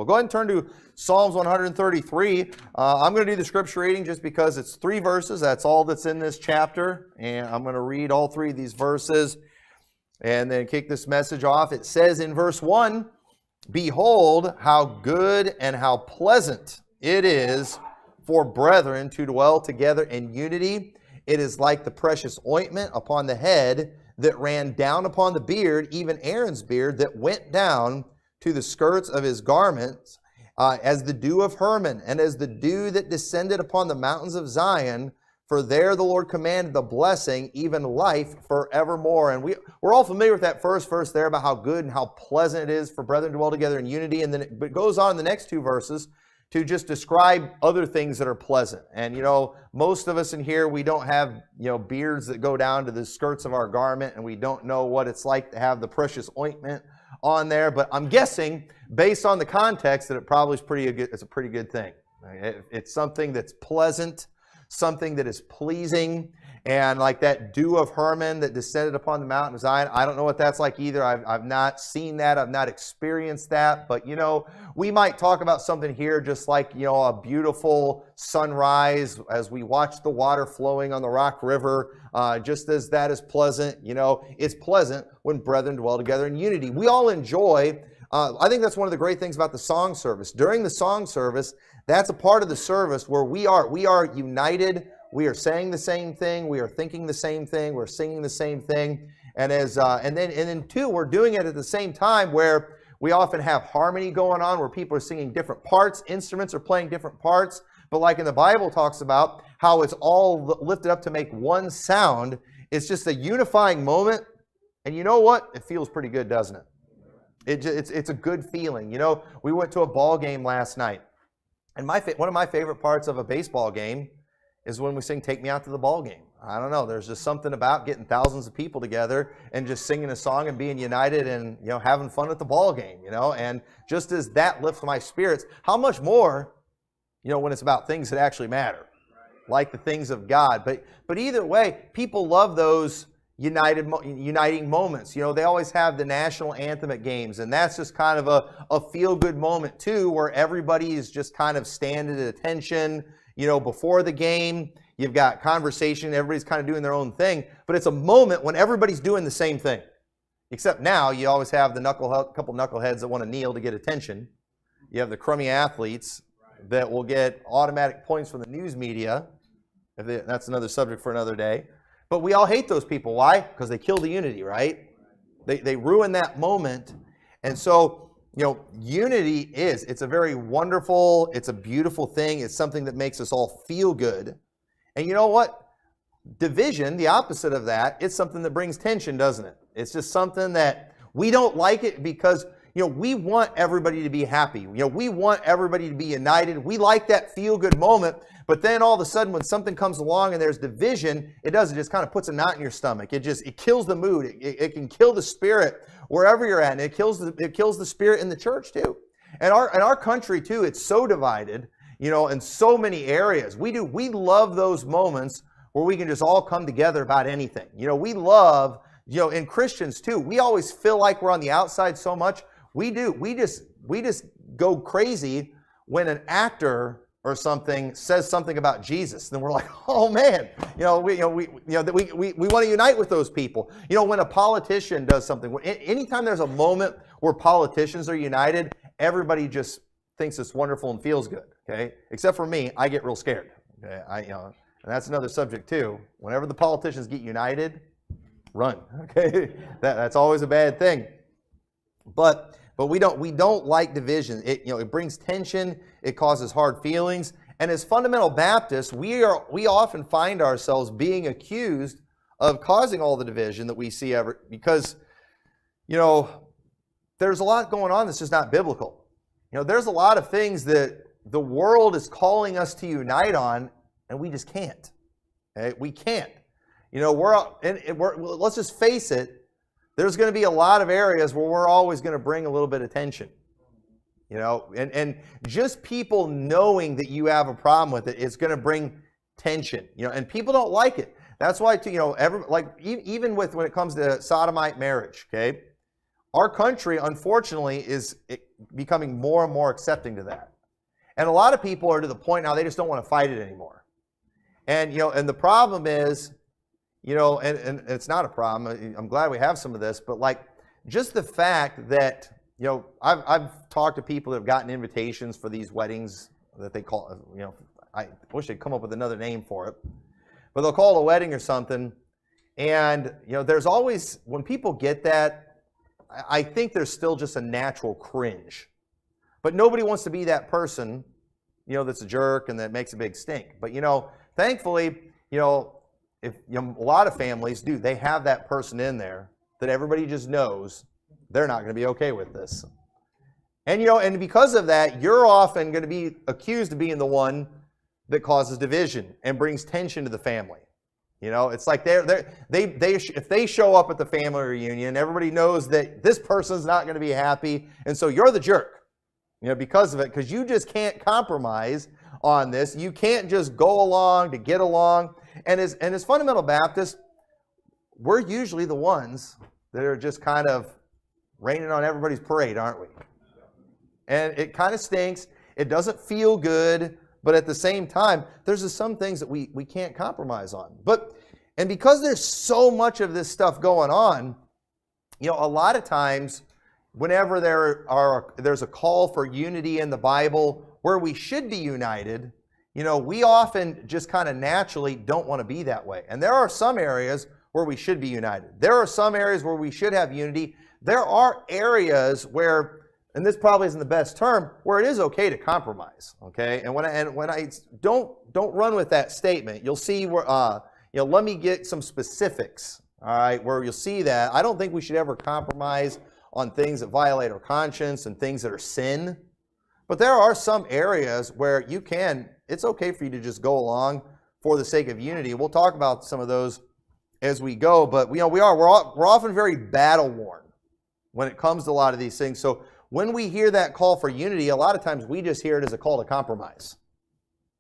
Well, go ahead and turn to Psalms 133. I'm going to do the scripture reading just because it's 3 verses. That's all that's in this chapter. And I'm going to read all 3 of these verses and then kick this message off. It says in verse 1, "Behold, how good and how pleasant it is for brethren to dwell together in unity. It is like the precious ointment upon the head that ran down upon the beard, even Aaron's beard that went down to the skirts of his garments, as the dew of Hermon, and as the dew that descended upon the mountains of Zion. For there the Lord commanded the blessing, even life forevermore." And we're all familiar with that first verse there about how good and how pleasant it is for brethren to dwell together in unity. And then it goes on in the next 2 verses to just describe other things that are pleasant. And, most of us in here, we don't have, beards that go down to the skirts of our garment, and we don't know what it's like to have the precious ointment on there. But I'm guessing, based on the context, that it probably is it's a pretty good thing. It's something that's pleasant, something that is pleasing, and like that dew of Hermon that descended upon the mountain of Zion. I don't know what that's like either. I've not seen that. I've not experienced that. But, we might talk about something here just like, a beautiful sunrise as we watch the water flowing on the Rock River, just as that is pleasant. It's pleasant when brethren dwell together in unity. We all enjoy, I think that's one of the great things about the song service. During the song service, that's a part of the service where we are united. We are saying the same thing. We are thinking the same thing. We're singing the same thing. And then too, we're doing it at the same time where we often have harmony going on, where people are singing different parts. Instruments are playing different parts. But like in the Bible talks about how it's all lifted up to make one sound. It's just a unifying moment. And you know what? It feels pretty good, doesn't it? It's a good feeling. We went to a ball game last night. And one of my favorite parts of a baseball game is when we sing "Take Me Out to the Ball Game." I don't know. There's just something about getting thousands of people together and just singing a song and being united and, having fun at the ball game, And just as that lifts my spirits, how much more, when it's about things that actually matter, like the things of God. But either way, people love those uniting moments. They always have the national anthem at games, and that's just kind of a feel-good moment too, where everybody is just kind of standing at attention. Before the game, you've got conversation, everybody's kind of doing their own thing, but it's a moment when everybody's doing the same thing. Except now, you always have the couple knuckleheads that want to kneel to get attention. You have the crummy athletes that will get automatic points from the news media. That's another subject for another day. But we all hate those people. Why? Because they kill the unity, right? They ruin that moment. And so, unity it's a very wonderful, it's a beautiful thing. It's something that makes us all feel good. And you know what? Division, the opposite of that, it's something that brings tension, doesn't it? It's just something that we don't like it because, we want everybody to be happy. We want everybody to be united. We like that feel-good moment. But then all of a sudden when something comes along and there's division, it just kind of puts a knot in your stomach. It kills the mood. It can kill the spirit wherever you're at. And it kills the spirit in the church too. And our country too, it's so divided, in so many areas. We love those moments where we can just all come together about anything. We love, in Christians too, we always feel like we're on the outside so much. We do. We just go crazy when an actor or something says something about Jesus. Then we're like, oh man, we want to unite with those people. When a politician does something, anytime there's a moment where politicians are united, everybody just thinks it's wonderful and feels good. Okay, except for me, I get real scared. Okay, and that's another subject too. Whenever the politicians get united, run. Okay, that's always a bad thing. But we don't like division. It brings tension. It causes hard feelings. And as fundamental Baptists, we often find ourselves being accused of causing all the division that we see because there's a lot going on that's just not biblical. There's a lot of things that the world is calling us to unite on, and we just can't. Okay? We can't. Let's just face it. There's going to be a lot of areas where we're always going to bring a little bit of tension. And just people knowing that you have a problem with it is going to bring tension. And people don't like it. That's why, even when it comes to sodomite marriage, okay, our country, unfortunately, becoming more and more accepting to that. And a lot of people are to the point now they just don't want to fight it anymore. And, and the problem is, and it's not a problem. I'm glad we have some of this, but like just the fact that, I've talked to people that have gotten invitations for these weddings that they call, I wish they'd come up with another name for it, but they'll call it a wedding or something. And, there's always, when people get that, I think there's still just a natural cringe. But nobody wants to be that person, that's a jerk and that makes a big stink. But, thankfully, if a lot of families do, they have that person in there that everybody just knows they're not going to be okay with this. And, and because of that, you're often going to be accused of being the one that causes division and brings tension to the family. It's like if they show up at the family reunion, everybody knows that this person's not going to be happy, and so you're the jerk, because of it, because you just can't compromise on this. You can't just go along to get along. And as fundamental Baptists, we're usually the ones that are just kind of raining on everybody's parade, aren't we? And it kind of stinks. It doesn't feel good. But at the same time, there's just some things that we can't compromise on. And because there's so much of this stuff going on, a lot of times, whenever there's a call for unity in the Bible where we should be united, we often just kind of naturally don't want to be that way. And there are some areas where we should be united. There are some areas where we should have unity. There are areas where, and this probably isn't the best term, where it is okay to compromise. Okay, and when I don't run with that statement, you'll see where let me get some specifics. All right, where you'll see that I don't think we should ever compromise on things that violate our conscience and things that are sin. But there are some areas where it's okay for you to just go along for the sake of unity. We'll talk about some of those as we go, but we're often very battle worn when it comes to a lot of these things. So when we hear that call for unity, a lot of times we just hear it as a call to compromise.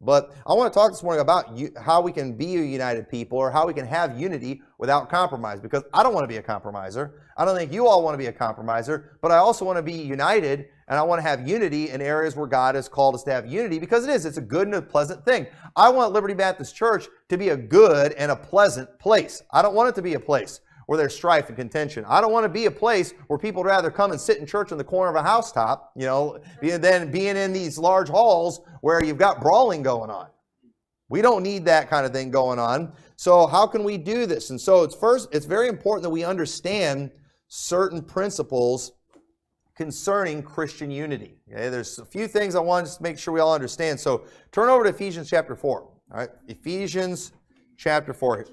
But I want to talk this morning about how we can be a united people, or how we can have unity without compromise, because I don't want to be a compromiser. I don't think you all want to be a compromiser, but I also want to be united, and I want to have unity in areas where God has called us to have unity, because it's a good and a pleasant thing. I want Liberty Baptist Church to be a good and a pleasant place. I don't want it to be a place where there's strife and contention. I don't want to be a place where people would rather come and sit in church in the corner of a housetop, than being in these large halls where you've got brawling going on. We don't need that kind of thing going on. So how can we do this? And so it's very important that we understand certain principles concerning Christian unity. Okay? There's a few things I want to make sure we all understand. So turn over to Ephesians chapter 4. All right, Ephesians chapter 4.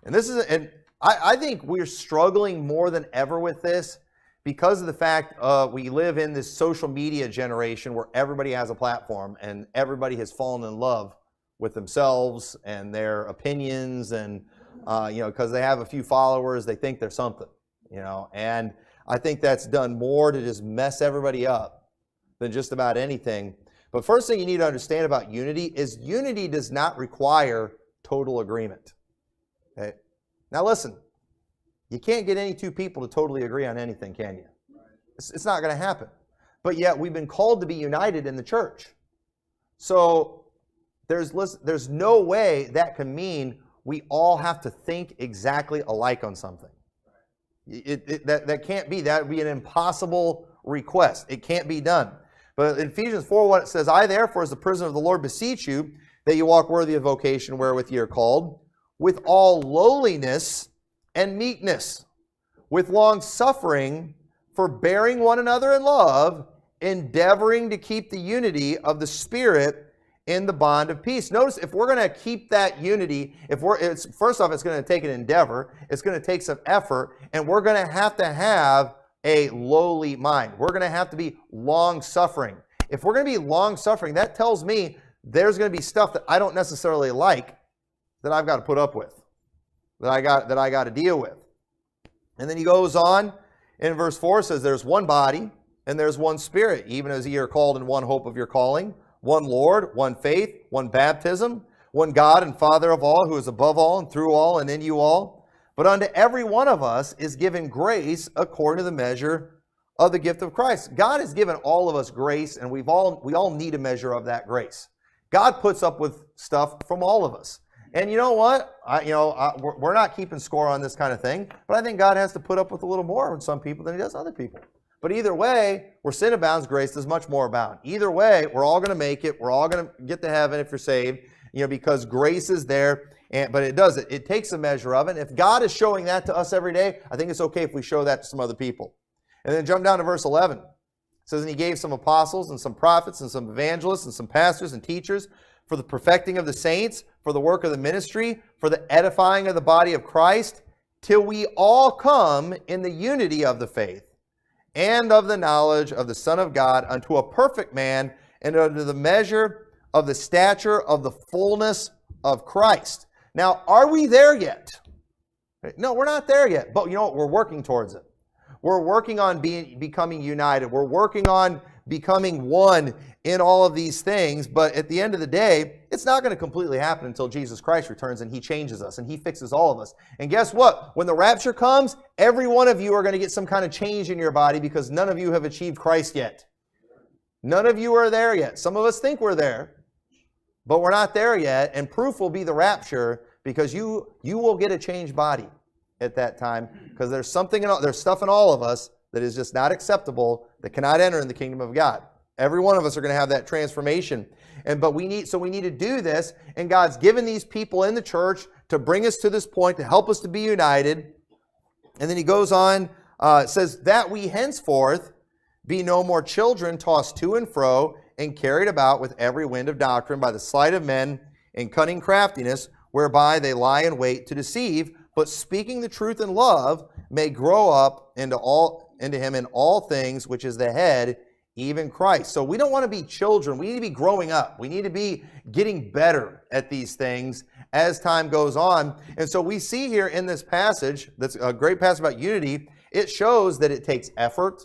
And I think we're struggling more than ever with this because of the fact we live in this social media generation where everybody has a platform and everybody has fallen in love with themselves and their opinions, and because they have a few followers, they think they're something, and I think that's done more to just mess everybody up than just about anything. But first thing you need to understand about unity is unity does not require total agreement. Okay? Now listen, you can't get any two people to totally agree on anything, can you? It's not going to happen. But yet we've been called to be united in the church. So there's no way that can mean we all have to think exactly alike on something. That can't be. That would be an impossible request. It can't be done. But in Ephesians 4, what it says, I therefore, as the prisoner of the Lord, beseech you that you walk worthy of vocation wherewith ye are called, with all lowliness and meekness, with long suffering, forbearing one another in love, endeavoring to keep the unity of the Spirit in the bond of peace. Notice, if we're going to keep that unity, first off, it's going to take an endeavor, it's going to take some effort, and we're going to have a lowly mind. We're going to have to be long-suffering. If we're going to be long-suffering, that tells me there's going to be stuff that I don't necessarily like that I've got to put up with, that I got to deal with. And then he goes on in verse 4, says, there's one body and there's one Spirit, even as ye are called in one hope of your calling, one Lord, one faith, one baptism, one God and Father of all, who is above all and through all and in you all. But unto every one of us is given grace according to the measure of the gift of Christ. God has given all of us grace, and we all need a measure of that grace. God puts up with stuff from all of us. And you know what? We're not keeping score on this kind of thing, but I think God has to put up with a little more with some people than he does other people. But either way, where sin abounds, grace does much more abound. Either way, we're all going to make it. We're all going to get to heaven if you're saved, because grace is there. But it takes a measure of it. If God is showing that to us every day, I think it's okay if we show that to some other people. And then jump down to verse 11. It says, and he gave some apostles and some prophets and some evangelists and some pastors and teachers for the perfecting of the saints, for the work of the ministry, for the edifying of the body of Christ, till we all come in the unity of the faith and of the knowledge of the Son of God unto a perfect man and unto the measure of the stature of the fullness of Christ. Now, are we there yet? No, we're not there yet. But you know what? We're working towards it. We're working on becoming united. We're working on becoming one in all of these things. But at the end of the day, it's not going to completely happen until Jesus Christ returns and he changes us and he fixes all of us. And guess what? When the rapture comes, every one of you are going to get some kind of change in your body because none of you have achieved Christ yet. None of you are there yet. Some of us think we're there, but we're not there yet. And proof will be the rapture because you will get a changed body at that time, because there's stuff in all of us that is just not acceptable, that cannot enter in the kingdom of God. Every one of us are going to have that transformation. But we need to do this, and God's given these people in the church to bring us to this point, to help us to be united. And then he goes on, it says, that we henceforth be no more children tossed to and fro and carried about with every wind of doctrine by the sleight of men and cunning craftiness, whereby they lie in wait to deceive, but speaking the truth in love may grow up into him in all things, which is the head, even Christ. So we don't want to be children. We need to be growing up. We need to be getting better at these things as time goes on. And so we see here in this passage, that's a great passage about unity, it shows that it takes effort,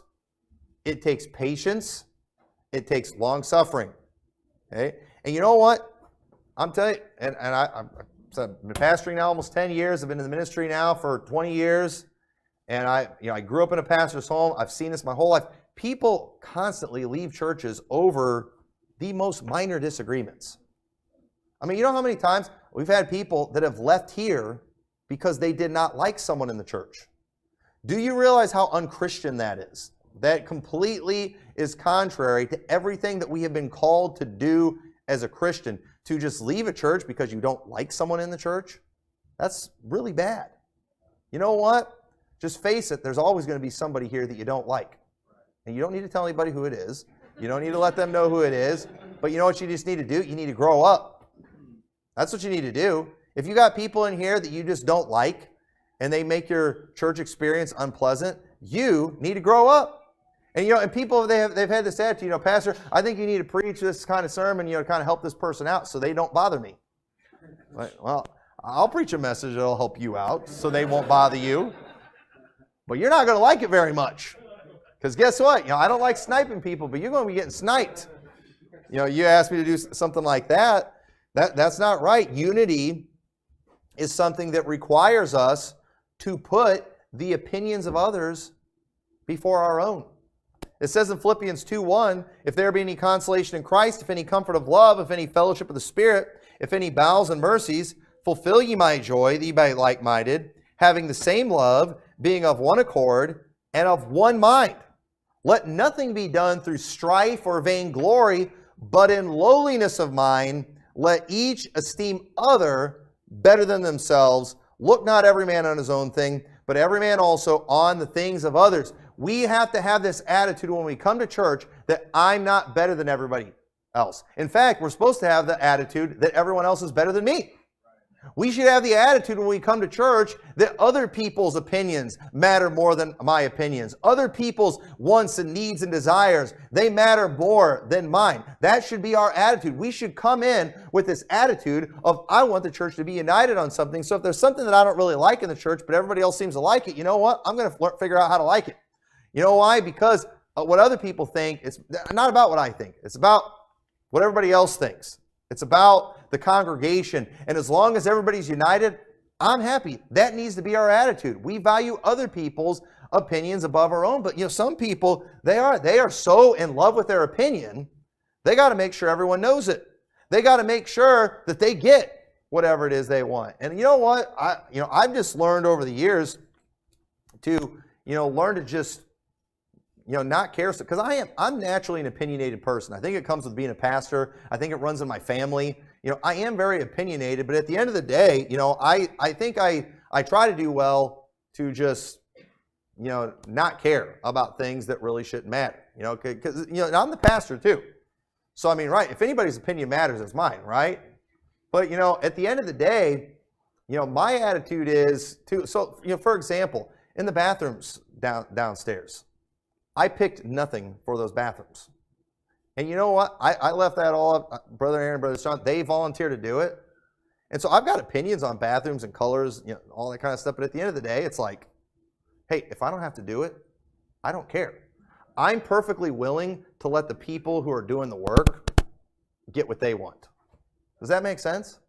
it takes patience, it takes long suffering. Okay? And you know what? I'm telling you, and I've been pastoring now almost 10 years. I've been in the ministry now for 20 years. And I grew up in a pastor's home. I've seen this my whole life. People constantly leave churches over the most minor disagreements. I mean, you know how many times we've had people that have left here because they did not like someone in the church? Do you realize how unchristian that is? That completely is contrary to everything that we have been called to do as a Christian. To just leave a church because you don't like someone in the church, that's really bad. You know what? Just face it, there's always going to be somebody here that you don't like. And you don't need to tell anybody who it is. You don't need to let them know who it is. But you know what you just need to do? You need to grow up. That's what you need to do. If you got people in here that you just don't like, and they make your church experience unpleasant, you need to grow up. And people, they've had this attitude, Pastor, I think you need to preach this kind of sermon, to kind of help this person out so they don't bother me. Well, I'll preach a message that'll help you out so they won't bother you. But you're not going to like it very much. Because guess what? I don't like sniping people, but you're going to be getting sniped. You ask me to do something like that. That's not right. Unity is something that requires us to put the opinions of others before our own. It says in Philippians 2:1, if there be any consolation in Christ, if any comfort of love, if any fellowship of the Spirit, if any bowels and mercies, fulfill ye my joy, that ye be like-minded, having the same love, being of one accord, and of one mind. Let nothing be done through strife or vainglory, but in lowliness of mind, let each esteem other better than themselves. Look not every man on his own thing, but every man also on the things of others. We have to have this attitude when we come to church that I'm not better than everybody else. In fact, we're supposed to have the attitude that everyone else is better than me. We should have the attitude when we come to church that other people's opinions matter more than my opinions. Other people's wants and needs and desires, they matter more than mine. That should be our attitude. We should come in with this attitude of, I want the church to be united on something. So if there's something that I don't really like in the church, but everybody else seems to like it, you know what? I'm going to figure out how to like it. You know why? Because what other people think, it's not about what I think. It's about what everybody else thinks. It's about the congregation. And as long as everybody's united, I'm happy. That needs to be our attitude. We value other people's opinions above our own. But some people, they are so in love with their opinion, they got to make sure everyone knows it. They got to make sure that they get whatever it is they want. And you know what? I've just learned over the years to learn to just not care, because I'm naturally an opinionated person. I think it comes with being a pastor. I think it runs in my family. I am very opinionated, but at the end of the day, I think I try to do well to just not care about things that really shouldn't matter. Because I'm the pastor too. So I mean, right? If anybody's opinion matters, it's mine, right? But at the end of the day, my attitude is to. So for example, in the bathrooms downstairs, I picked nothing for those bathrooms. And you know what? I left that all up. Brother Aaron, Brother Sean, they volunteered to do it. And so I've got opinions on bathrooms and colors, all that kind of stuff. But at the end of the day, it's like, hey, if I don't have to do it, I don't care. I'm perfectly willing to let the people who are doing the work get what they want. Does that make sense?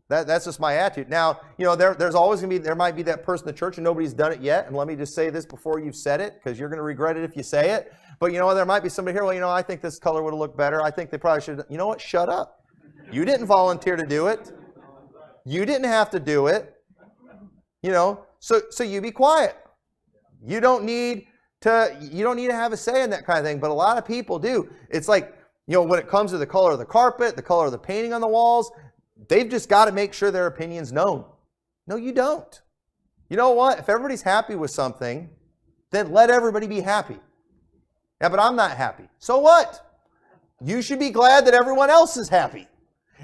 That's just my attitude. Now, there's always going to be, there might be that person in the church and nobody's done it yet. And let me just say this before you've said it, because you're going to regret it if you say it. But there might be somebody here, well, I think this color would have looked better. I think they probably should. You know what? Shut up. You didn't volunteer to do it. You didn't have to do it. So you be quiet. You don't need to have a say in that kind of thing. But a lot of people do. It's like, when it comes to the color of the carpet, the color of the painting on the walls, they've just got to make sure their opinion's known. No, you don't. You know what? If everybody's happy with something, then let everybody be happy. Yeah, but I'm not happy. So what? You should be glad that everyone else is happy.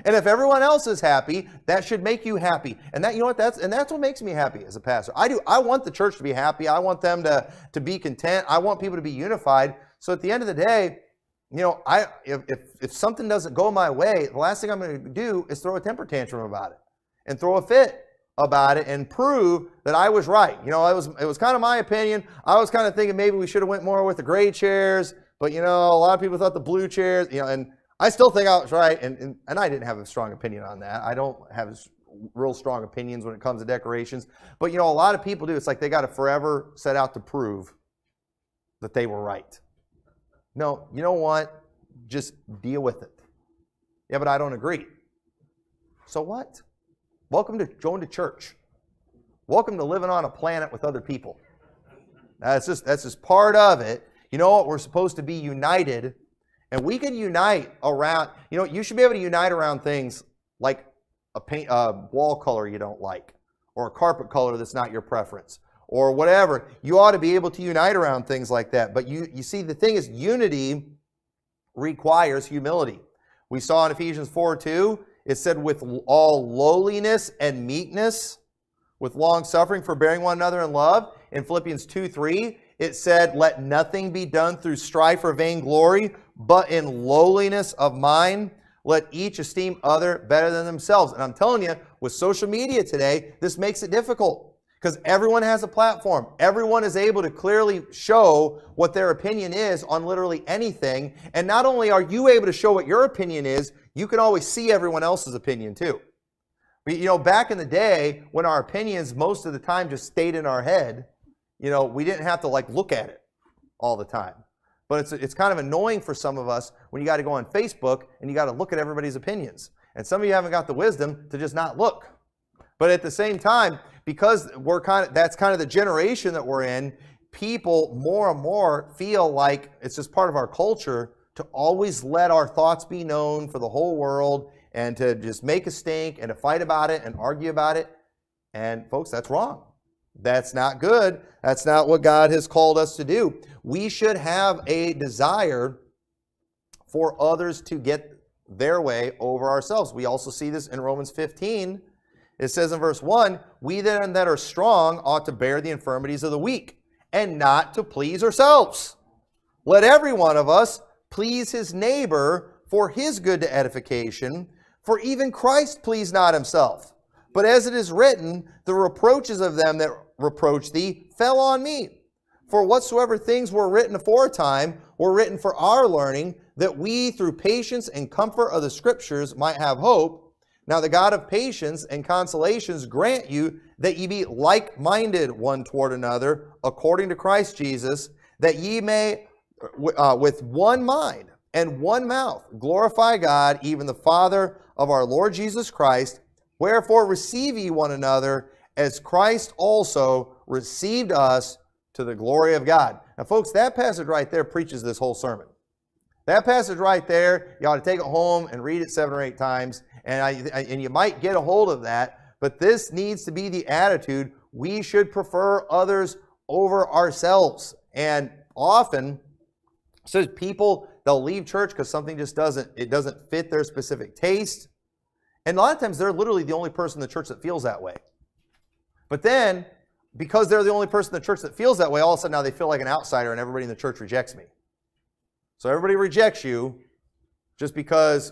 And if everyone else is happy, that should make you happy. And that's what makes me happy as a pastor. I want the church to be happy. I want them to be content. I want people to be unified. So at the end of the day, if something doesn't go my way, the last thing I'm going to do is throw a temper tantrum about it and throw a fit about it and prove that I was right. It was kind of my opinion. I was kind of thinking maybe we should have went more with the gray chairs, but a lot of people thought the blue chairs, and I still think I was right, and I didn't have a strong opinion on that. I don't have real strong opinions when it comes to decorations, but a lot of people do. It's like they got to forever set out to prove that they were right. No, you know what? Just deal with it. Yeah, but I don't agree. So what? Welcome to going to church. Welcome to living on a planet with other people. That's just part of it. You know what? We're supposed to be united, and we can unite around. You should be able to unite around things like a wall color you don't like, or a carpet color that's not your preference, or whatever. You ought to be able to unite around things like that. But you see, the thing is, unity requires humility. We saw in Ephesians 4:2, it said, with all lowliness and meekness, with long suffering, forbearing one another in love. In Philippians 2:3, it said, let nothing be done through strife or vainglory, but in lowliness of mind, let each esteem other better than themselves. And I'm telling you, with social media today, this makes it difficult. Because everyone has a platform. Everyone is able to clearly show what their opinion is on literally anything. And not only are you able to show what your opinion is, you can always see everyone else's opinion too. But, back in the day, when our opinions most of the time just stayed in our head, we didn't have to look at it all the time. But it's kind of annoying for some of us when you got to go on Facebook and you got to look at everybody's opinions. And some of you haven't got the wisdom to just not look. But at the same time, because that's kind of the generation that we're in, people more and more feel like it's just part of our culture to always let our thoughts be known for the whole world and to just make a stink and to fight about it and argue about it. And folks, that's wrong. That's not good. That's not what God has called us to do. We should have a desire for others to get their way over ourselves. We also see this in Romans 15. It says in verse 1, we then that are strong ought to bear the infirmities of the weak, and not to please ourselves. Let every one of us please his neighbor for his good to edification, for even Christ pleased not himself. But as it is written, the reproaches of them that reproach thee fell on me. For whatsoever things were written aforetime were written for our learning, that we through patience and comfort of the Scriptures might have hope. Now the God of patience and consolations grant you that ye be like-minded one toward another, according to Christ Jesus, that ye may with one mind and one mouth glorify God, even the Father of our Lord Jesus Christ. Wherefore receive ye one another, as Christ also received us to the glory of God. Now folks, that passage right there preaches this whole sermon. That passage right there, you ought to take it home and read it 7 or 8 times, and you might get a hold of that, but this needs to be the attitude. We should prefer others over ourselves. And often, so people, they'll leave church because something just doesn't fit their specific taste. And a lot of times they're literally the only person in the church that feels that way. But then, because they're the only person in the church that feels that way, all of a sudden now they feel like an outsider and everybody in the church rejects me. So everybody rejects you just because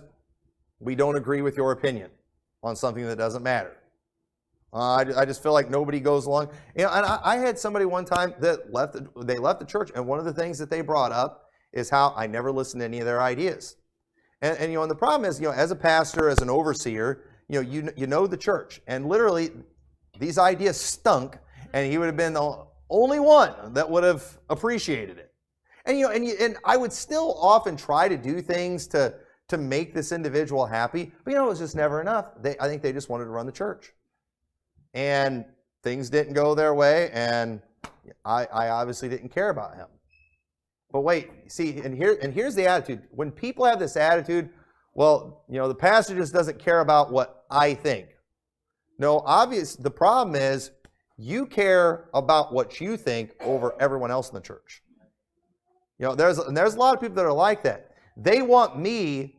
we don't agree with your opinion on something that doesn't matter. I just feel like nobody goes along. You know, and I had somebody one time that left the church, and one of the things that they brought up is how I never listened to any of their ideas. And you know, and the problem is, you know, as a pastor, as an overseer, you know the church, and literally these ideas stunk, and he would have been the only one that would have appreciated it. And and I would still often try to do things to make this individual happy, but it was just never enough. I think they just wanted to run the church, and things didn't go their way, and I obviously didn't care about him. But wait, see, and here's the attitude. When people have this attitude, well, the pastor just doesn't care about what I think. No, the problem is you care about what you think over everyone else in the church. There's a lot of people that are like that. They want me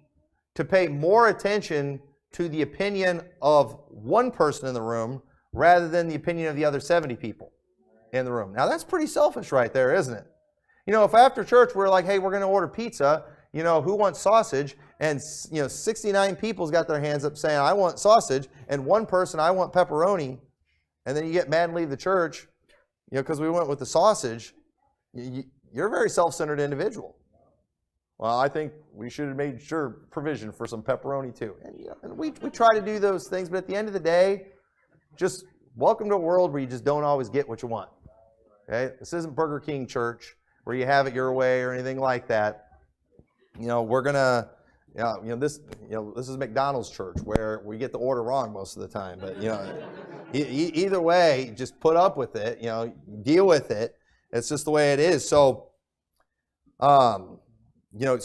to pay more attention to the opinion of one person in the room rather than the opinion of the other 70 people in the room. Now that's pretty selfish right there, isn't it? If after church we're like, hey, we're going to order pizza, who wants sausage? And 69 people's got their hands up saying, I want sausage, and one person, I want pepperoni, and then you get mad and leave the church, because we went with the sausage. You're a very self-centered individual. Well, I think we should have made sure provision for some pepperoni too. And we try to do those things, but at the end of the day, just welcome to a world where you just don't always get what you want. Okay? This isn't Burger King church where you have it your way or anything like that. We're gonna, this is McDonald's church where we get the order wrong most of the time. But either way, just put up with it. Deal with it. It's just the way it is. So, so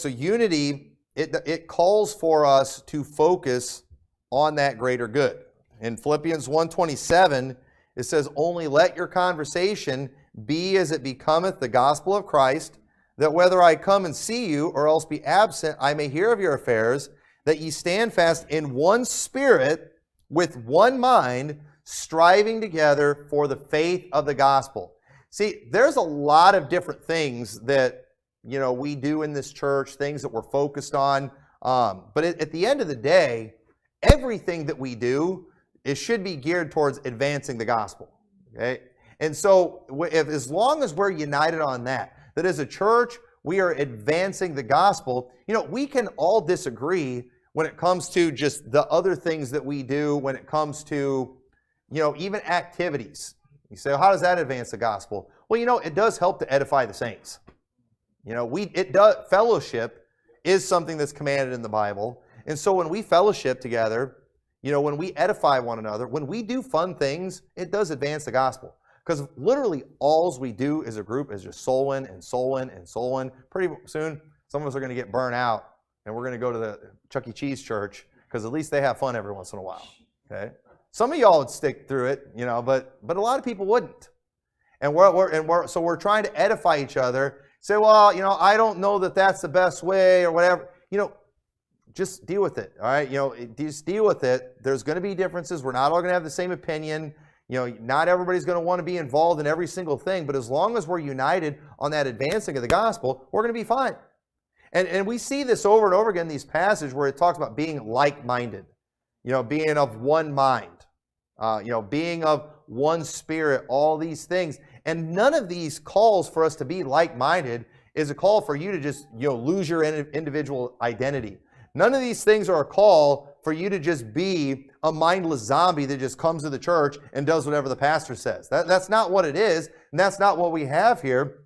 unity, it calls for us to focus on that greater good. In Philippians 1:27, it says, only let your conversation be as it becometh the gospel of Christ, that whether I come and see you or else be absent, I may hear of your affairs, that ye stand fast in one spirit, with one mind, striving together for the faith of the gospel. See, there's a lot of different things that, we do in this church, things that we're focused on. But at the end of the day, everything that we do, it should be geared towards advancing the gospel. Okay? And so as long as we're united on that as a church, we are advancing the gospel, we can all disagree when it comes to just the other things that we do, when it comes to, even activities. You say, well, how does that advance the gospel? Well, it does help to edify the saints. Fellowship is something that's commanded in the Bible. And so when we fellowship together, when we edify one another, when we do fun things, it does advance the gospel. Because literally all we do as a group is just soul win and soul win and soul win. Pretty soon, some of us are going to get burnt out, and we're going to go to the Chuck E. Cheese church, because at least they have fun every once in a while. Okay? Some of y'all would stick through it, but a lot of people wouldn't. And so we're trying to edify each other. Say, well, I don't know that that's the best way or whatever. Just deal with it. All right, just deal with it. There's going to be differences. We're not all going to have the same opinion. Not everybody's going to want to be involved in every single thing, but as long as we're united on that advancing of the gospel, we're going to be fine. And we see this over and over again in these passages where it talks about being like-minded, being of one mind, being of one spirit, all these things. And none of these calls for us to be like-minded is a call for you to just, lose your individual identity. None of these things are a call for you to just be a mindless zombie that just comes to the church and does whatever the pastor says. That's not what it is, and that's not what we have here.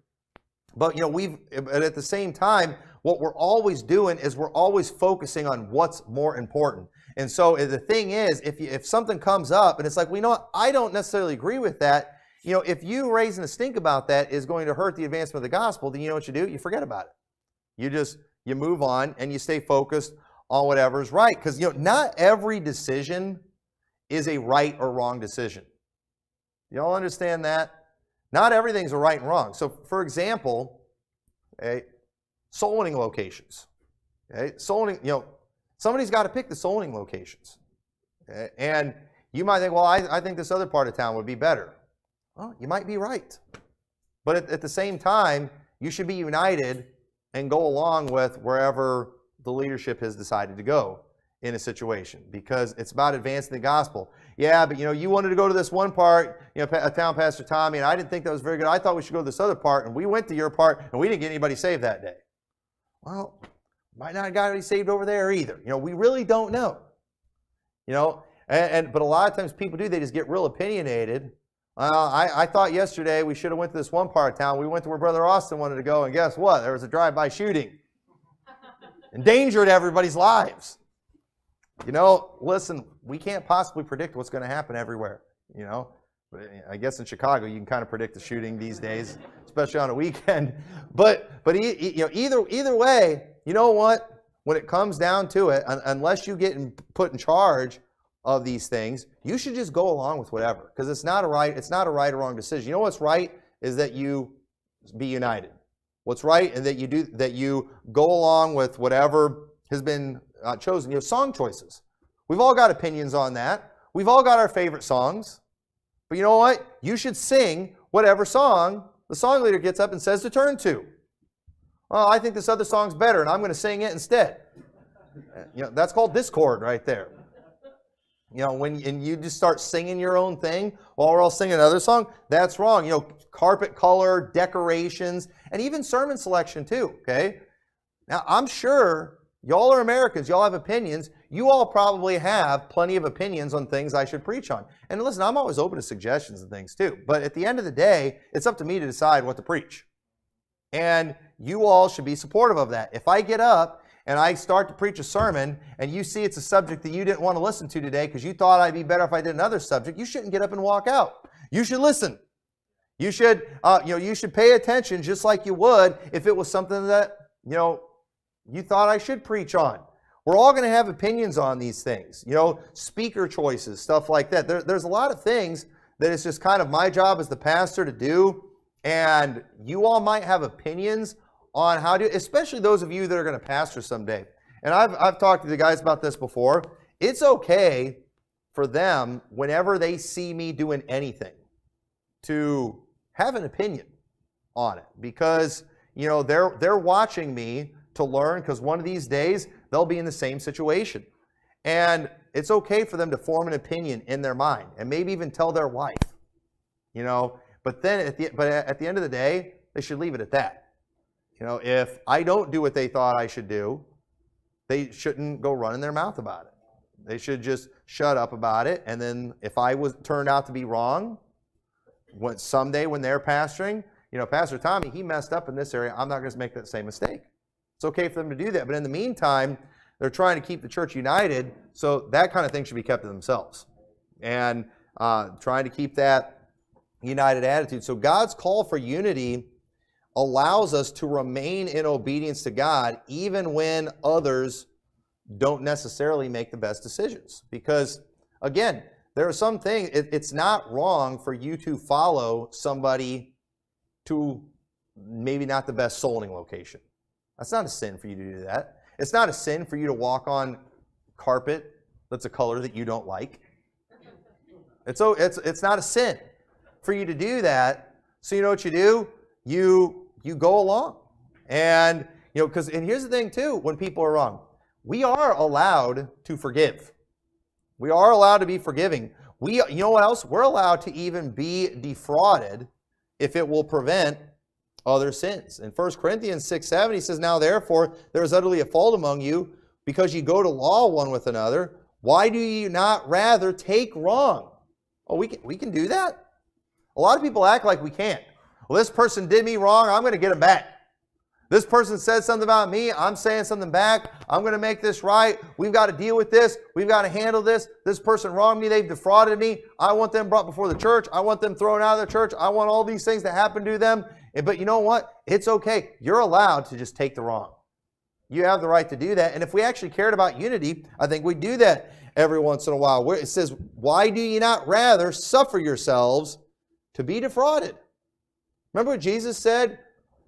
But but at the same time, what we're always doing is we're always focusing on what's more important. And so the thing is, if something comes up and it's like, I don't necessarily agree with that. If you raising a stink about that is going to hurt the advancement of the gospel, then you know what you do? You forget about it. You move on and you stay focused on whatever is right. Because not every decision is a right or wrong decision. You all understand that? Not everything's a right and wrong. So, for example, soul winning locations. Soul winning, somebody's got to pick the soul winning locations. And you might think, well, I think this other part of town would be better. Well, you might be right. But at the same time, you should be united and go along with wherever the leadership has decided to go in a situation, because it's about advancing the gospel. Yeah, but you wanted to go to this one part, a town, Pastor Tommy, and I didn't think that was very good. I thought we should go to this other part, and we went to your part, and we didn't get anybody saved that day. Well, might not have got anybody saved over there either. We really don't know. But a lot of times people do, they just get real opinionated. I thought yesterday we should have went to this one part of town. We went to where Brother Austin wanted to go, and guess what? There was a drive-by shooting. Endangered everybody's lives. Listen, we can't possibly predict what's going to happen everywhere. I guess in Chicago you can kind of predict the shooting these days, especially on a weekend. But either way, you know what? When it comes down to it, unless you get put in charge of these things, you should just go along with whatever, because it's not a right or wrong decision. What's right is that you be united. What's right is that you go along with whatever has been chosen. Song choices. We've all got opinions on that. We've all got our favorite songs. But you know what? You should sing whatever song the song leader gets up and says to turn to. Oh, I think this other song's better, and I'm going to sing it instead. That's called discord right there. When you just start singing your own thing while we're all singing another song, that's wrong. Carpet color, decorations, and even sermon selection too, okay? Now, I'm sure y'all are Americans. Y'all have opinions. You all probably have plenty of opinions on things I should preach on. And listen, I'm always open to suggestions and things too. But at the end of the day, it's up to me to decide what to preach. And you all should be supportive of that. If I get up and I start to preach a sermon and you see it's a subject that you didn't want to listen to today because you thought I'd be better if I did another subject, you shouldn't get up and walk out. You should listen. You should pay attention just like you would if it was something that, you thought I should preach on. We're all going to have opinions on these things, speaker choices, stuff like that. There's a lot of things that it's just kind of my job as the pastor to do, and you all might have opinions on how to, especially those of you that are going to pastor someday. And I've talked to the guys about this before. It's okay for them, whenever they see me doing anything, to have an opinion on it, because they're watching me to learn, because one of these days they'll be in the same situation. And it's okay for them to form an opinion in their mind and maybe even tell their wife. But then at the end of the day, they should leave it at that. If I don't do what they thought I should do, they shouldn't go running their mouth about it. They should just shut up about it. And then if I turned out to be wrong, someday when they're pastoring, Pastor Tommy, he messed up in this area. I'm not going to make that same mistake. It's okay for them to do that. But in the meantime, they're trying to keep the church united, so that kind of thing should be kept to themselves. And trying to keep that united attitude. So God's call for unity allows us to remain in obedience to God even when others don't necessarily make the best decisions. Because, again, there are some things, it's not wrong for you to follow somebody to maybe not the best soul winning location. That's not a sin for you to do that. It's not a sin for you to walk on carpet that's a color that you don't like. It's not a sin for you to do that. So you know what you do? You go along. And and here's the thing too, when people are wrong, we are allowed to forgive. We are allowed to be forgiving. You know what else? We're allowed to even be defrauded if it will prevent other sins. In 1 Corinthians 6:7, he says, "Now therefore there is utterly a fault among you, because ye go to law one with another. Why do you not rather take wrong? Oh, we can do that? A lot of people act like we can't. Well, this person did me wrong, I'm going to get them back. This person said something about me, I'm saying something back. I'm going to make this right. We've got to deal with this. We've got to handle this. This person wronged me. They've defrauded me. I want them brought before the church. I want them thrown out of the church. I want all these things to happen to them. But you know what? It's okay. You're allowed to just take the wrong. You have the right to do that. And if we actually cared about unity, I think we'd do that every once in a while. Where it says, why do you not rather suffer yourselves to be defrauded? Remember what Jesus said?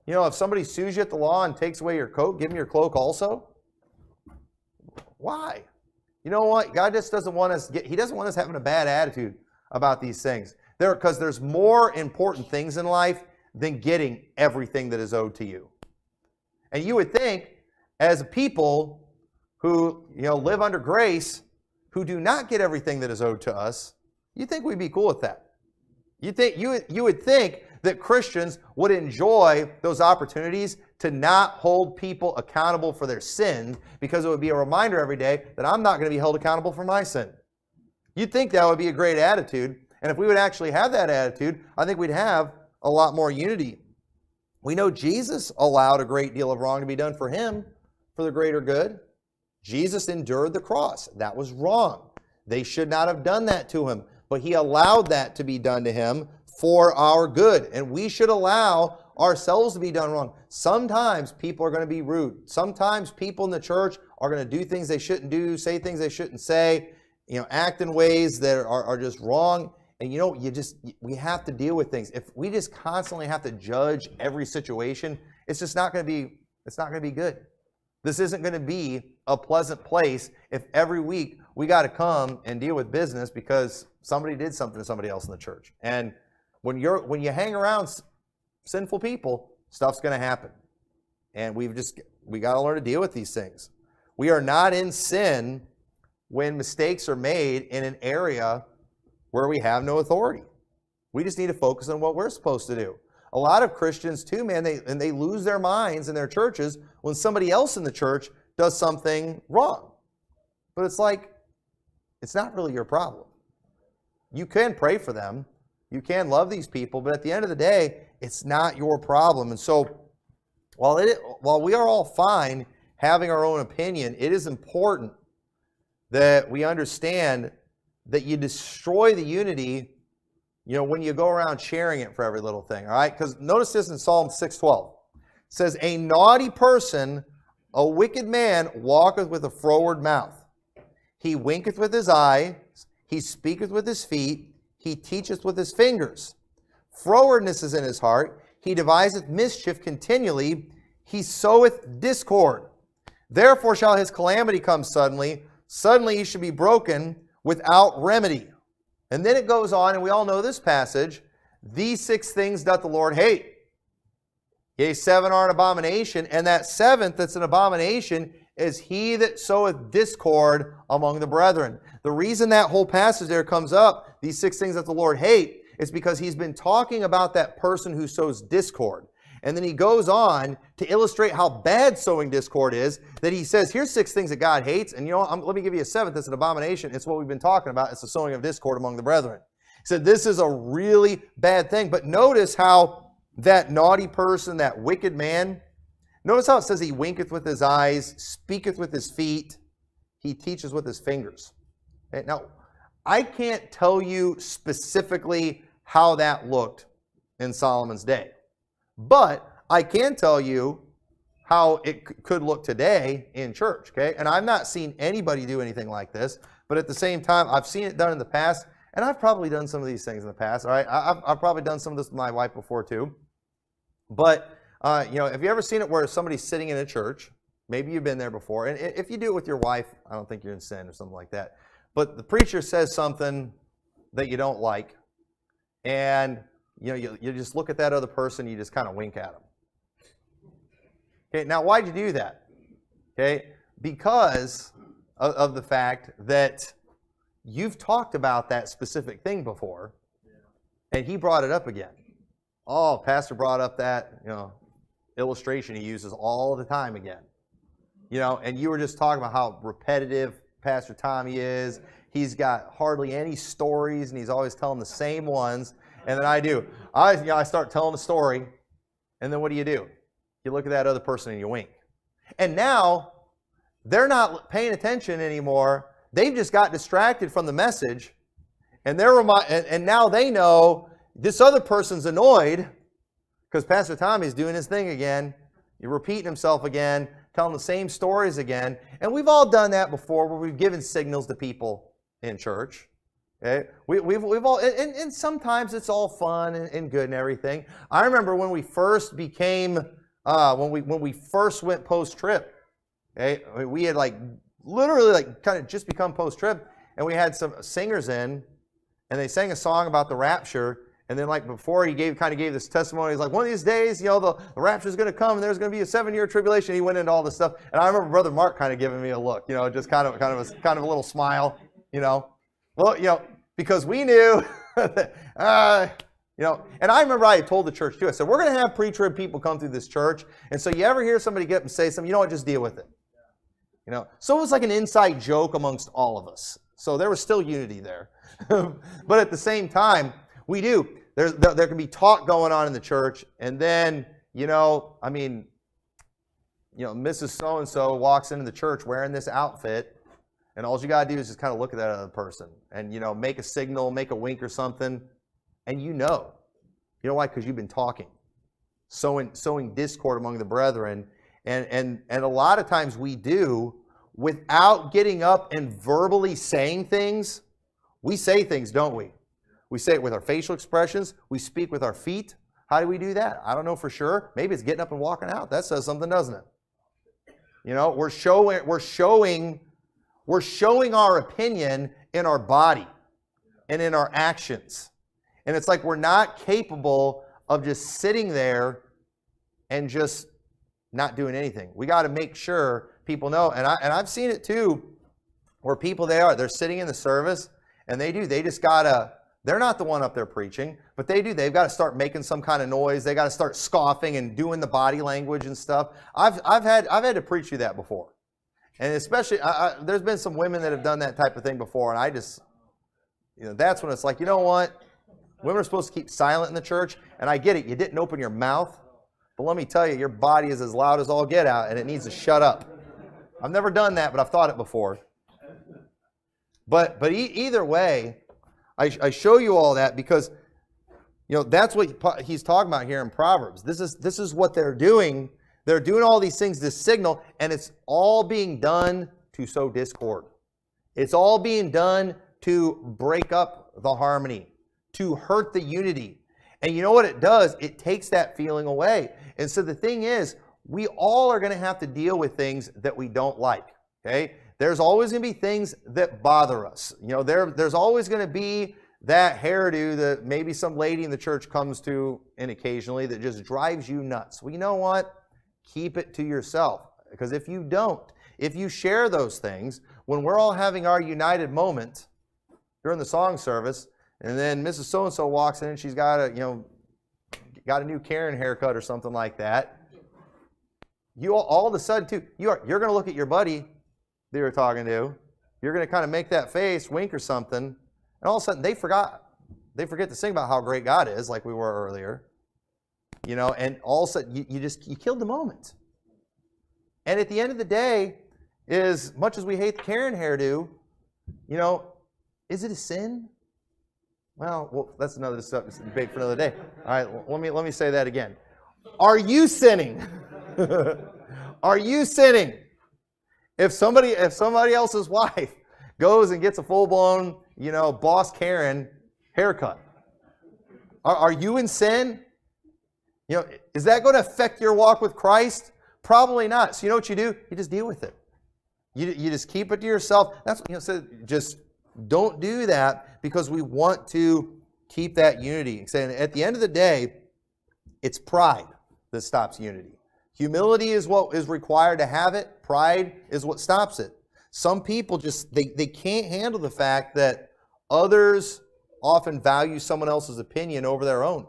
You know, if somebody sues you at the law and takes away your coat, give him your cloak also. Why? You know what? God just doesn't want us, He doesn't want us having a bad attitude about these things. Because there's more important things in life than getting everything that is owed to you. And you would think, as a people who, live under grace, who do not get everything that is owed to us, you'd think we'd be cool with that. You would think that Christians would enjoy those opportunities to not hold people accountable for their sin, because it would be a reminder every day that I'm not going to be held accountable for my sin. You'd think that would be a great attitude, and if we would actually have that attitude, I think we'd have a lot more unity. We know Jesus allowed a great deal of wrong to be done for Him for the greater good. Jesus endured the cross. That was wrong. They should not have done that to Him, but He allowed that to be done to Him for our good. And we should allow ourselves to be done wrong. Sometimes people are going to be rude. Sometimes people in the church are going to do things they shouldn't do, say things they shouldn't say, act in ways that are just wrong. And we have to deal with things. If we just constantly have to judge every situation, it's just not going to be good. This isn't going to be a pleasant place if every week we got to come and deal with business because somebody did something to somebody else in the church. And when you hang around sinful people, stuff's going to happen. And we got to learn to deal with these things. We are not in sin when mistakes are made in an area where we have no authority. We just need to focus on what we're supposed to do. A lot of Christians too, man, they lose their minds in their churches when somebody else in the church does something wrong. But it's like, it's not really your problem. You can pray for them. You can love these people, but at the end of the day, it's not your problem. And so, while we are all fine having our own opinion, it is important that we understand that you destroy the unity, when you go around sharing it for every little thing, all right? Because notice this in Psalm 6:12. It says, a naughty person, a wicked man, walketh with a froward mouth. He winketh with his eye, he speaketh with his feet, he teacheth with his fingers. Frowardness is in his heart. He deviseth mischief continually. He soweth discord. Therefore shall his calamity come suddenly. Suddenly he shall be broken without remedy. And then it goes on, and we all know this passage. These 6 things doth the Lord hate. Yea, 7 are an abomination. And that 7th that's an abomination is he that soweth discord among the brethren. The reason that whole passage there comes up, these 6 things that the Lord hate, is because He's been talking about that person who sows discord. And then He goes on to illustrate how bad sowing discord is, that He says, here's 6 things that God hates, and let me give you a 7th that's an abomination. It's what we've been talking about. It's the sowing of discord among the brethren. He said, this is a really bad thing. But notice how that naughty person, that wicked man, notice how it says he winketh with his eyes, speaketh with his feet, he teaches with his fingers. Okay, now, I can't tell you specifically how that looked in Solomon's day. But I can tell you how it could look today in church, okay? And I've not seen anybody do anything like this, but at the same time, I've seen it done in the past, and I've probably done some of these things in the past, all right? I've probably done some of this with my wife before too. But, have you ever seen it where somebody's sitting in a church? Maybe you've been there before. And if you do it with your wife, I don't think you're in sin or something like that. But the preacher says something that you don't like, and you just look at that other person, you just kind of wink at them. Okay, now why'd you do that? Okay, because of the fact that you've talked about that specific thing before, and he brought it up again. Oh, pastor brought up that illustration he uses all the time again. And you were just talking about how repetitive Pastor Tommy is. He's got hardly any stories, and he's always telling the same ones. And then I start telling a story, and then what do? You look at that other person and you wink. And now, they're not paying attention anymore. They've just got distracted from the message, and now they know this other person's annoyed because Pastor Tommy's doing his thing again. You're repeating himself again, telling the same stories again. And we've all done that before, where we've given signals to people in church. Okay? We've all, and sometimes it's all fun and good and everything. I remember when we first became, when we first went post-trip. Okay? We had literally kind of just become post-trip, and we had some singers in, and they sang a song about the rapture. And then before he gave this testimony, he's like, one of these days, the rapture is going to come, and there's going to be a 7-year tribulation. He went into all this stuff, and I remember Brother Mark kind of giving me a look, just kind of a little smile, well, because we knew, that, and I remember I had told the church too. I said, we're going to have pre-trib people come through this church, and so you ever hear somebody get up and say something, you know what, just deal with it, So it was like an inside joke amongst all of us. So there was still unity there, but at the same time, we do. There can be talk going on in the church, and then, Mrs. So-and-so walks into the church wearing this outfit, and all you got to do is just kind of look at that other person and, make a signal, make a wink or something, and you know why? Because you've been talking, sowing discord among the brethren, and a lot of times we do, without getting up and verbally saying things. We say things, don't we? We say it with our facial expressions. We speak with our feet. How do we do that? I don't know for sure. Maybe it's getting up and walking out. That says something, doesn't it? We're showing our opinion in our body and in our actions. And it's like we're not capable of just sitting there and just not doing anything. We got to make sure people know. And I've seen it too, where people they're sitting in the service, and they just gotta. They're not the one up there preaching, but they do. They've got to start making some kind of noise. They got to start scoffing and doing the body language and stuff. I've had to preach through that before, and especially there's been some women that have done that type of thing before, and I just, that's when it's like, you know what? Women are supposed to keep silent in the church, and I get it. You didn't open your mouth, but let me tell you, your body is as loud as all get out, and it needs to shut up. I've never done that, but I've thought it before. But either way. I show you all that because, that's what he's talking about here in Proverbs. This is what they're doing. They're doing all these things to signal, and it's all being done to sow discord. It's all being done to break up the harmony, to hurt the unity. And you know what it does? It takes that feeling away. And so the thing is, we all are going to have to deal with things that we don't like, okay? There's always going to be things that bother us. There's always going to be that hairdo that maybe some lady in the church comes to and occasionally that just drives you nuts. Well, you know what? Keep it to yourself. Because if you don't, if you share those things, when we're all having our united moment during the song service, and then Mrs. So-and-so walks in and she's got a new Karen haircut or something like that, you all of a sudden too, you're going to look at your buddy that you're talking to, you're going to kind of make that face, wink or something, and all of a sudden they forget to sing about how great God is, like we were earlier, and all of a sudden you killed the moment. And at the end of the day, as much as we hate the Karen hairdo, is it a sin? Well, that's another debate for another day. All right, let me say that again. Are you sinning? Are you sinning? If somebody else's wife goes and gets a full-blown, boss Karen haircut, are you in sin? Is that going to affect your walk with Christ? Probably not. So you know what you do? You just deal with it. You just keep it to yourself. That's so just don't do that, because we want to keep that unity. And at the end of the day, it's pride that stops unity. Humility is what is required to have it. Pride is what stops it. Some people just, they can't handle the fact that others often value someone else's opinion over their own.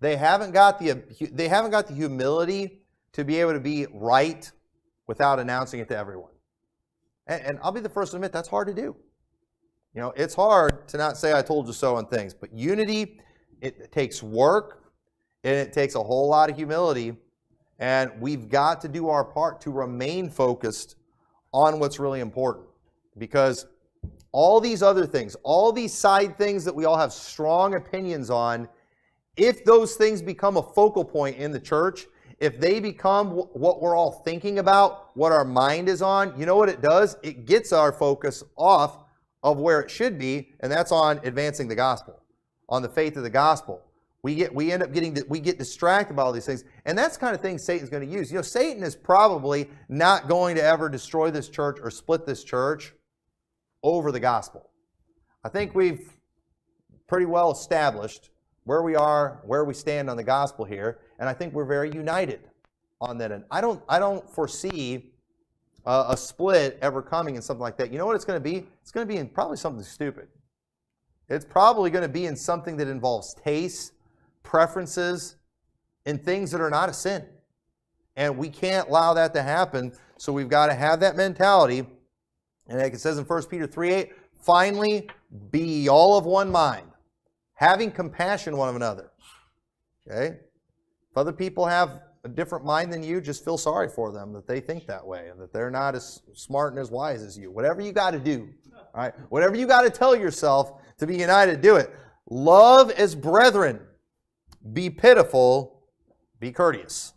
They haven't got the humility to be able to be right without announcing it to everyone. And I'll be the first to admit that's hard to do. You know, it's hard to not say I told you so on things, but unity, it takes work and it takes a whole lot of humility, and we've got to do our part to remain focused on what's really important, because all these other things, all these side things that we all have strong opinions on, if those things become a focal point in the church, if they become what we're all thinking about, what our mind is on, you know what it does? It gets our focus off of where it should be, and that's on advancing the gospel, on the faith of the gospel. We get distracted by all these things, and that's the kind of thing Satan's going to use. You know, Satan is probably not going to ever destroy this church or split this church over the gospel. I think we've pretty well established where we are, where we stand on the gospel here, and I think we're very united on that end. I don't foresee a split ever coming in something like that. You know what it's going to be? It's going to be in probably something stupid. It's probably going to be in something that involves taste, preferences, and things that are not a sin. And we can't allow that to happen, so we've got to have that mentality. And like it says in 1 Peter 3:8, finally, be all of one mind, having compassion one of another. Okay? If other people have a different mind than you, just feel sorry for them that they think that way and that they're not as smart and as wise as you. Whatever you got to do, all right? Whatever you got to tell yourself to be united, do it. Love as brethren. Be pitiful. Be courteous.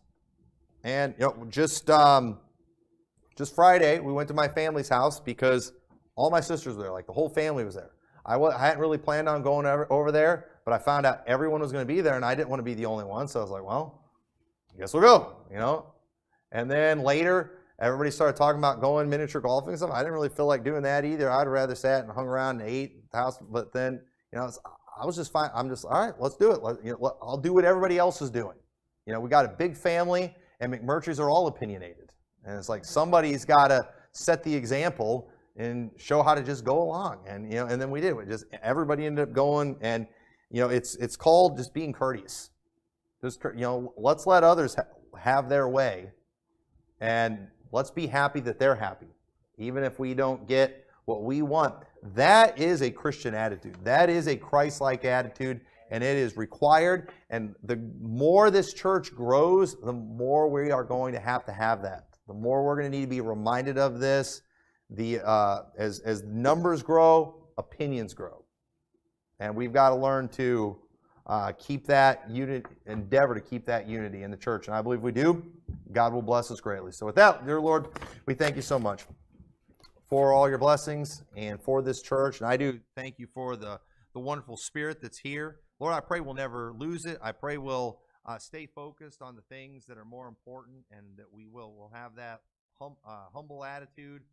And you know, just Friday, we went to my family's house because all my sisters were there. Like the whole family was there. I hadn't really planned on going over there, but I found out everyone was going to be there, and I didn't want to be the only one. So I was like, well, I guess we'll go, you know. And then later, everybody started talking about going miniature golfing and stuff. I didn't really feel like doing that either. I'd rather sat and hung around and ate at the house. But then, you know, I was just fine. I'm just, all right, let's do it. I'll do what everybody else is doing. You know, we got a big family, and McMurtry's are all opinionated. And it's like somebody's got to set the example and show how to just go along. And, you know, and then we did. Everybody ended up going, and, you know, it's called just being courteous. Just, you know, let's let others have their way, and let's be happy that they're happy, even if we don't get what we want. That is a Christian attitude. That is a Christ-like attitude, and it is required. And the more this church grows, the more we are going to have that. The more we're going to need to be reminded of this. As numbers grow, opinions grow, and we've got to learn to keep that unity, endeavor to keep that unity in the church. And I believe we do. God will bless us greatly. So with that, dear Lord, we thank you so much for all your blessings and for this church. And I do thank you for the wonderful spirit that's here. Lord, I pray we'll never lose it. I pray we'll stay focused on the things that are more important, and that we'll have that humble attitude.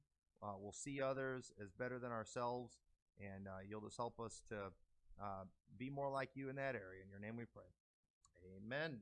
We'll see others as better than ourselves, and you'll just help us to be more like you in that area. In your name we pray. Amen.